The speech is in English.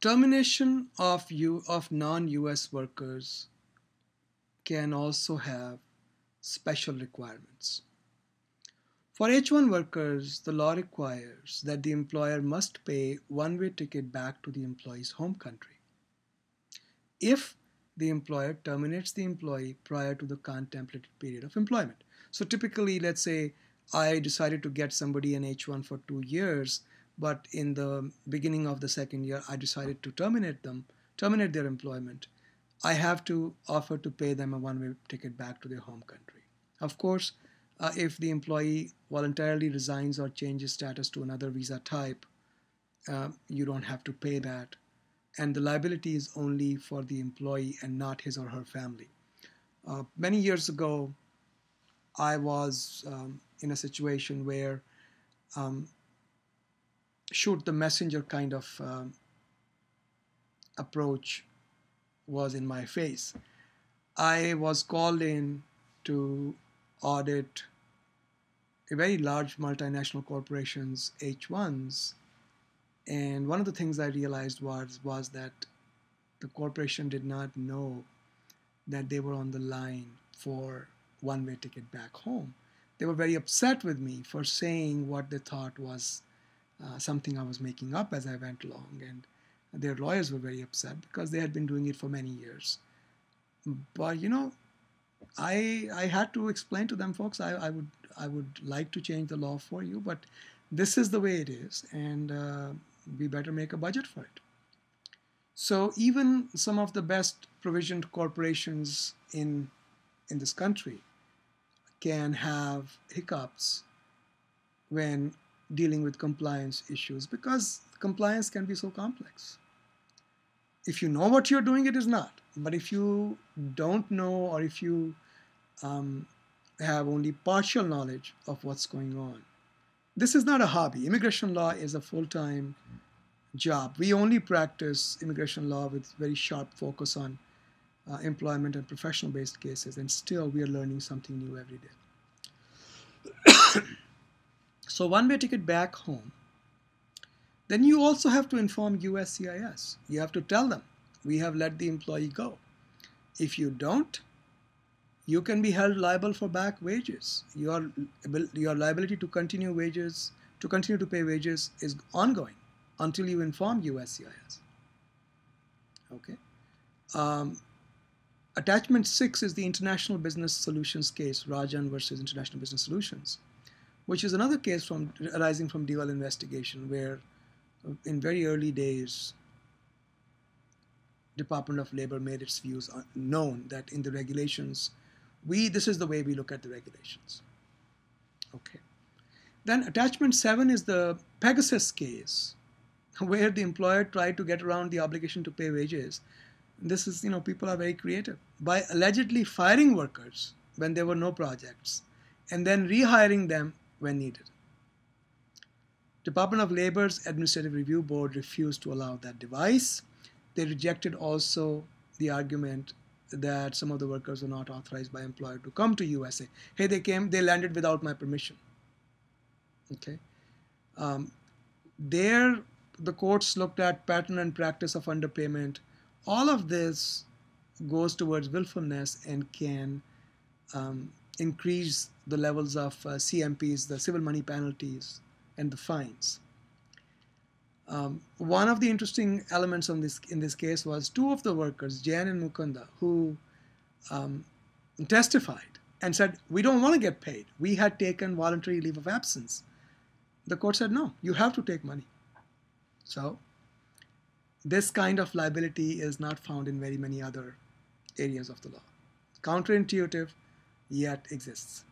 Termination of non-US workers can also have special requirements. For H-1 workers, the law requires that the employer must pay one-way ticket back to the employee's home country if the employer terminates the employee prior to the contemplated period of employment. So typically, let's say I decided to get somebody an H1 for 2 years, but in the beginning of the second year, I decided to terminate their employment. I have to offer to pay them a one-way ticket back to their home country. Of course, if the employee voluntarily resigns or changes status to another visa type, you don't have to pay that. And the liability is only for the employee and not his or her family. Many years ago, I was in a situation where shoot the messenger kind of approach was in my face. I was called in to audit a very large multinational corporation's H1s, and one of the things I realized was that the corporation did not know that they were on the line for one-way ticket back home. They were very upset with me for saying what they thought was something I was making up as I went along, and their lawyers were very upset because they had been doing it for many years. But I had to explain to them, folks, I would like to change the law for you, but this is the way it is, and we better make a budget for it. So even some of the best provisioned corporations in this country can have hiccups when dealing with compliance issues because compliance can be so complex. If you know what you're doing, it is not. But if you don't know, or if you have only partial knowledge of what's going on, this is not a hobby. Immigration law is a full-time job. We only practice immigration law with very sharp focus on employment and professional-based cases, and still we are learning something new every day. So one-way ticket back home. Then you also have to inform USCIS. You have to tell them, we have let the employee go. If you don't, you can be held liable for back wages. Your liability to continue to pay wages is ongoing until you inform USCIS. Okay. Attachment 6 is the International Business Solutions case, Rajan versus International Business Solutions, which is another case arising from DOL investigation, where in very early days, Department of Labor made its views known that in the regulations, this is the way we look at the regulations. Okay. Then attachment 7 is the Pegasus case, where the employer tried to get around the obligation to pay wages. This is, people are very creative, by allegedly firing workers when there were no projects and then rehiring them when needed. Department of Labor's Administrative Review Board refused to allow that device. They rejected also the argument that some of the workers were not authorized by employer to come to USA. Hey, they landed without my permission. Okay. There, the courts looked at pattern and practice of underpayment. All of this goes towards willfulness and can increase the levels of CMPs, the civil money penalties, and the fines. One of the interesting elements in this case was two of the workers, Jan and Mukunda, who testified and said, we don't want to get paid. We had taken voluntary leave of absence. The court said, no, you have to take money. So this kind of liability is not found in very many other areas of the law. Counterintuitive, yet exists.